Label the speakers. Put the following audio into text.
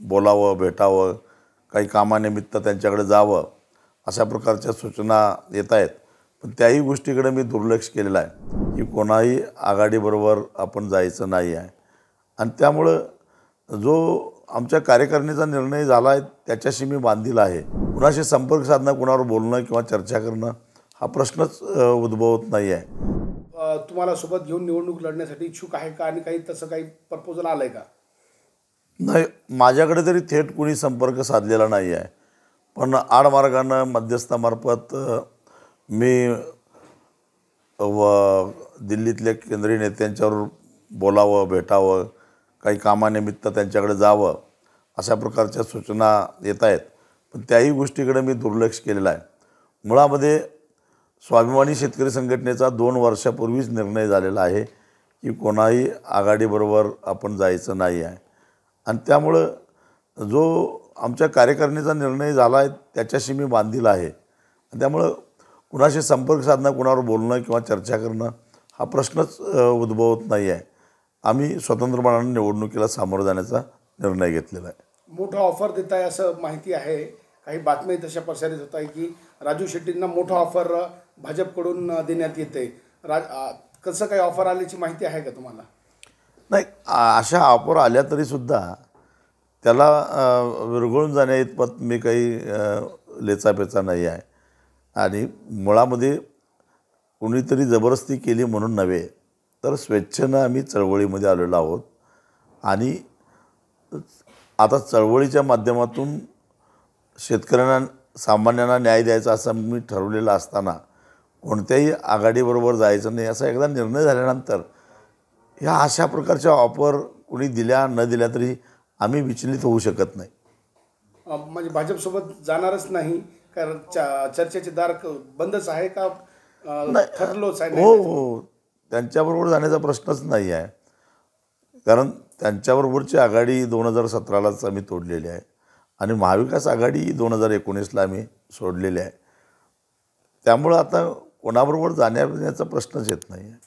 Speaker 1: बोलावं, भेटावं, काही कामानिमित्त त्यांच्याकडे जावं, अशा प्रकारच्या सूचना येत आहेत. पण त्याही गोष्टीकडे मी दुर्लक्ष केलेलं आहे की कोणाही आघाडीबरोबर आपण जायचं नाही आहे. आणि त्यामुळं जो आमच्या कार्यकारिणीचा निर्णय झाला आहे त्याच्याशी मी बांधील आहे. कुणाशी संपर्क साधणं, कुणावर बोलणं किंवा चर्चा करणं हा प्रश्नच उद्भवत नाही आहे.
Speaker 2: तुम्हाला सोबत घेऊन निवडणूक लढण्यासाठी इच्छुक आहे का आणि काही तसं काही प्रपोजल आलं आहे का?
Speaker 1: नाही, माझ्याकडे तरी थेट कुणी संपर्क साधलेला नाही आहे. पण आडमार्गानं मध्यस्थामार्फत मी दिल्लीतल्या केंद्रीय नेत्यांच्यावर बोलावं, भेटावं, काही कामानिमित्त त्यांच्याकडे जावं, अशा प्रकारच्या सूचना येत आहेत. पण त्याही गोष्टीकडे मी दुर्लक्ष केलेलं आहे. मुळामध्ये स्वाभिमानी शेतकरी संघटनेचा 2 वर्षापूर्वीच निर्णय झालेला आहे की कोणाही आघाडीबरोबर आपण जायचं नाही आहे. आणि त्यामुळं जो आमच्या कार्यकारिणीचा निर्णय झाला आहे त्याच्याशी मी बांधील आहे. त्यामुळं कुणाशी संपर्क साधणं, कुणावर बोलणं किंवा चर्चा करणं हा प्रश्नच उद्भवत नाही आहे. आम्ही स्वतंत्रपणाने निवडणुकीला सामोरं जाण्याचा निर्णय घेतलेला आहे.
Speaker 2: मोठा ऑफर देत आहे असं माहिती आहे. काही बातम्या तशा प्रसारित होत आहे की राजू शेट्टींना मोठा ऑफर भाजपकडून देण्यात येते. कसं काही ऑफर आल्याची माहिती आहे का तुम्हाला?
Speaker 1: नाही, अशा ऑफर आल्या तरीसुद्धा त्याला विरघळून जाण्या इतपत मी काही लेचापेचा नाही आहे. आणि मुळामध्ये कुणीतरी जबरदस्ती केली म्हणून नव्हे, तर स्वेच्छेनं आम्ही चळवळीमध्ये आलेलो आहोत. आणि आता चळवळीच्या माध्यमातून शेतकऱ्यांना, सामान्यांना न्याय द्यायचा असं मी ठरवलेलं असताना कोणत्याही आघाडीबरोबर जायचं नाही असा एकदा निर्णय झाल्यानंतर ह्या अशा प्रकारच्या ऑफर कुणी दिल्या न दिल्या तरी आम्ही विचलित होऊ शकत नाही.
Speaker 2: म्हणजे भाजपसोबत जाणारच नाही कारण चर्चेचे दार बंदच आहे का ठरलोच आहे?
Speaker 1: हो, त्यांच्याबरोबर जाण्याचा प्रश्नच नाही आहे. कारण त्यांच्याबरोबरची आघाडी 2017लाच आम्ही तोडलेली आहे आणि महाविकास आघाडी 2019ला आम्ही सोडलेली आहे. त्यामुळं आता कोणाबरोबर जाण्याचा प्रश्नच येत नाही आहे.